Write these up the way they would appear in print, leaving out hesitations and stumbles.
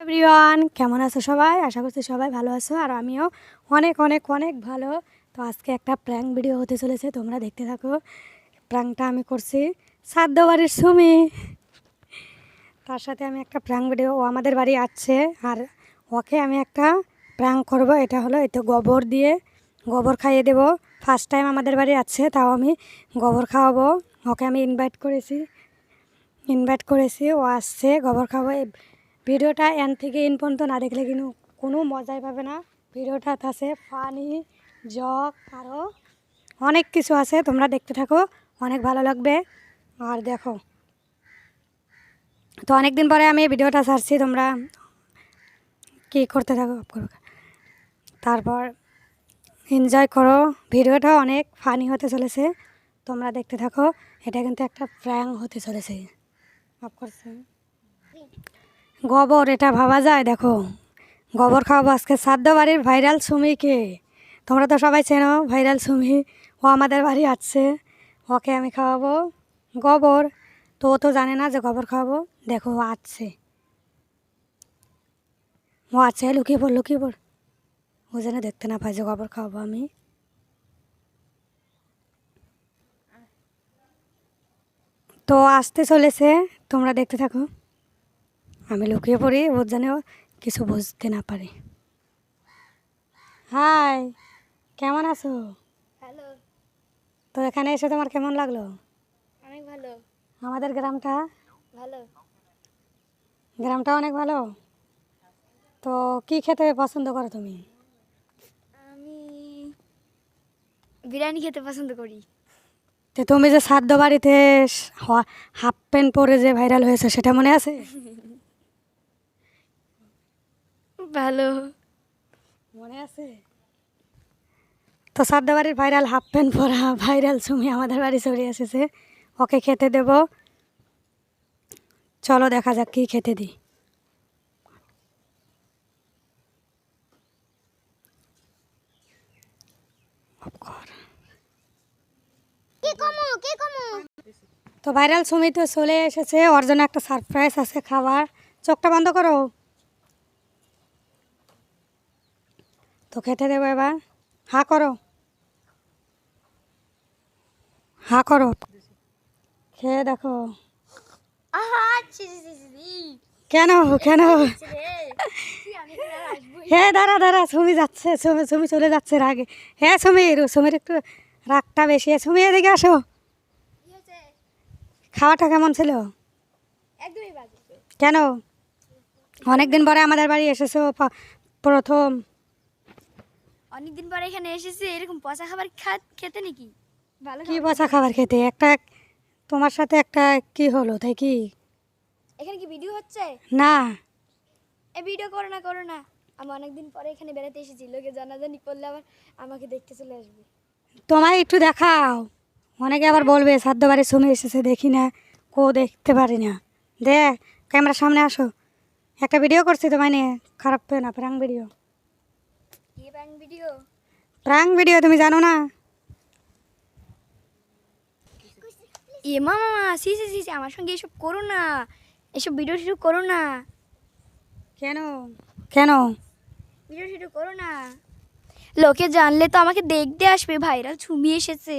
Everyone, কেমন আছো সবাই? আশা করছি সবাই ভালো আছো, আর আমিও অনেক অনেক অনেক ভালো। তো আজকে একটা প্র্যাঙ্ক ভিডিও হতে চলেছে, তোমরা দেখতে থাকো। প্র্যাঙ্কটা আমি করছি সাদ্য বাড়ির সুমি, তার সাথে আমি একটা প্র্যাঙ্ক ভিডিও, ও আমাদের বাড়ি আসছে আর ওকে আমি একটা প্র্যাঙ্ক করব। এটা হলো এই তো গোবর দিয়ে গোবর খাইয়ে দেবো। ফার্স্ট টাইম আমাদের বাড়ি আসছে, তাও আমি গোবর খাওয়াবো। ওকে আমি ইনভাইট করেছি, ও আসছে গোবর খাবো। এই ভিডিওটা এন থেকে ইন পর্যন্ত না দেখলে কিন্তু কোনো মজাই পাবে না। ভিডিওটা আছে ফানি, জক, আরও অনেক কিছু আছে, তোমরা দেখতে থাকো, অনেক ভালো লাগবে। আর দেখো, তো অনেক দিন পরে আমি ভিডিওটা ছাড়ছি, তোমরা কি করতে থাকো তারপর এনজয় করো। ভিডিওটা অনেক ফানি হতে চলেছে, তোমরা দেখতে থাকো। এটা কিন্তু একটা প্র্যাঙ্ক হতে চলেছে। অফ করছে গোবর, এটা ভাবা যায়? দেখো, গোবর খাওয়াবো আজকে সাদ্য বাড়ির ভাইরাল সুমিকে। তোমরা তো সবাই চেনো ভাইরাল সুমি, ও আমাদের বাড়ি আসছে, ওকে আমি খাওয়াবো গোবর। তো ও তো জানে না যে গোবর খাওয়াবো। দেখো ও আসছে, লুকিয়ে পড়, ও যেন দেখতে না পাই যে গোবর খাওয়াবো আমি। তো আসতে চলেছে, তোমরা দেখতে থাকো। আমি লুকিয়ে পড়ি, ও যেন কিছু বুঝতে না পারে। হাই, কেমন আছো? হ্যালো। তো এখানে এসে তোমার কেমন লাগলো? অনেক ভালো। আমাদের গ্রামটা ভালো। অনেক ভালো। তো কি খেতে পছন্দ করো তুমি? আমি বিরিয়ানি খেতে পছন্দ করি। তো তুমি যে সাদ্য বাড়িতে হাফ প্যান্ট পরে যে ভাইরাল হয়েছে, সেটা মনে আছে? ভালো। মনে আছে। তো সাদ্য বাড়ির ভাইরাল হাফ প্যান্ট পরা ভাইরাল সুমি আমাদের বাড়ি চলে এসেছে, ওকে খেতে দেব। চলো দেখা যাক কি খেতে দিই। তো ভাইরাল সুমি তো চলে এসেছে, ওর জন্য একটা সারপ্রাইজ আছে খাবার। চোখটা বন্ধ করো। তো খেতে দেবো এবার। হা করো, খেয়ে দেখো। কেন হ্যাঁ, দাঁড়া, সুমি যাচ্ছে, সুমি চলে যাচ্ছে রাগে। হ্যাঁ সুমির একটু রাগটা বেশি। সুমি এদিকে আসো। খাওয়াটা কেমন ছিল? একদমই বাজে। কেন? অনেক দিন পরে আমাদের বাড়ি এসেছো, প্রথম। অনেকদিন পরে এখানে এসেছি, এরকম পচা খাবার খেতে নাকি ভালো? কি পচা খাবার খেতে? একটা তোমার সাথে একটা কি হলো তাই কি? এখানে কি ভিডিও হচ্ছে? না। এই ভিডিও করো না। আমি অনেকদিন পরে এখানে বেড়াতে এসেছি, লোকে জানাজানি করলে আবার আমাকে দেখতে চলে আসবে। তোমায় একটু দেখাও, অনেকে আবার বলবে সাদ্য বাড়ি সুমি এসেছে, দেখি না, দেখতে পারি না। দেখ, ক্যামেরার সামনে আসো, একটা ভিডিও করছি তোমায় নিয়ে, খারাপ পেও না। Prank video. কি প্র্যাঙ্ক ভিডিও? তুমি জানো না? মামা সি আমার সঙ্গে এসব করো না, এসব ভিডিও টিডিও করো না। কেন ভিডিও টিডিও করো না, লোকে জানলে তো আমাকে দেখতে আসবে। ভাইরাল ছুমি এসেছে।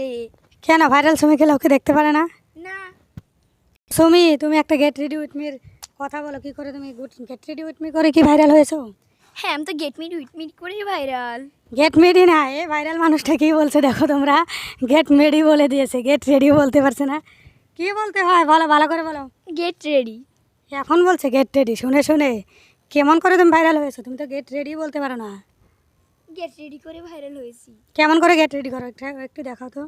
কেন ভাইরাল সুমিকে লোকে দেখতে পারে না? না। সুমি, তুমি একটা গেট রেডি উইথ মির কথা বলো। কি করে তুমি গেট রেডি উইথ মি করে কি ভাইরাল হয়েছো? হ্যাঁ, আমি তো গেট মিট উইট মিট করে ভাইরাল। গেট মেডি না, এ ভাইরাল মানুষটা কি বলছে দেখো তোমরা, গেট মেডি বলে দিয়েছে, গেট রেডি বলতে পারছে না। কি বলতে হয় বলো, ভালো করে বলো। Get ready. এখন বলছে গেট রেডি, শুনে কেমন করে তুমি ভাইরাল হয়েছো? তুমি তো গেট রেডি বলতে পারো না। গেট রেডি করে ভাইরাল হয়েছি। কেমন করে গেট রেডি করো একটু দেখাও তো।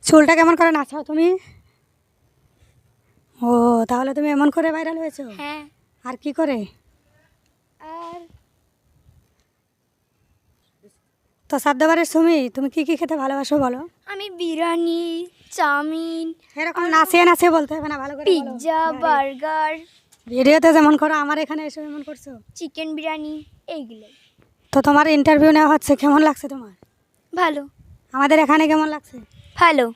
চুলটা কেমন করে নাচাও তুমি? ও, তাহলে তুমি এমন করে ভাইরাল হয়েছো? হ্যাঁ। আর কি করে? আর তো সাদ্যবারের সুমি, তুমি কি খেতে ভালোবাসো বলো? আমি বিরিয়ানি, চাউমিন, এরকম নাচিয়ে বলতে হবে না, ভালো করে বলো। পিৎজা, বার্গার, ভিডিওতে যেমন করো, আমার এখানে এসে এমন করছো। চিকেন বিরিয়ানি, এইগুলো। তো তোমার ইন্টারভিউ নেওয়া হচ্ছে, কেমন লাগছে তোমার? ভালো। আমাদের এখানে কেমন লাগছে? ভালো।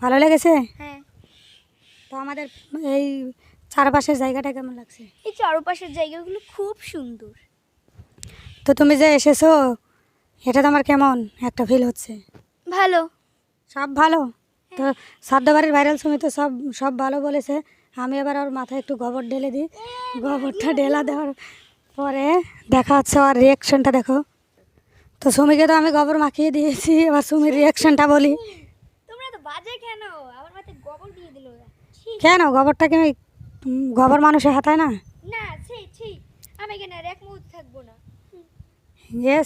ভালো লেগেছে। হ্যাঁ। তো আমাদের এই চারপাশের জায়গাটা কেমন লাগছে? এই চারপাশের জায়গাগুলো খুব সুন্দর। তো তুমি যে এসেছো এটা তোমার কেমন একটা ফিল হচ্ছে? ভালো। সব ভালো। তো সাদ্যবাড়ির ভাইরাল সুমি তো সব সব ভালো বলেছে। আমি এবার ওর মাথায় একটু গোবর ঢেলে দিই। গোবরটা ঢেলা দেওয়ার পরে দেখা হচ্ছে ওর রিয়াকশনটা দেখো। তো সুমিকে তো আমি গোবর মাখিয়ে দিয়েছি, এবার সুমির রিয়াকশনটা বলি। তোমরা তো বাজে কেন? আমার মাথায় গোবর দিয়ে দিল। কেন গোবরটা কি গোবর মানুষের হাতায় না? না, ছি, আমি এখানে আর এক মুহূর্ত থাকবো না।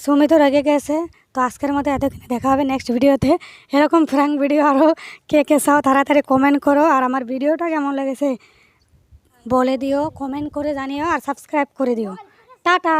সুমি তো রেগে গেছে। তো আজকের মতো এতক্ষণে দেখা হবে নেক্সট ভিডিওতে। এরকম ফ্র্যাঙ্ক ভিডিও আরও কে কে চাও তাড়াতাড়ি কমেন্ট করো। আর আমার ভিডিওটা কেমন লেগেছে বলে দিও, কমেন্ট করে জানিও আর সাবস্ক্রাইব করে দিও। টাটা।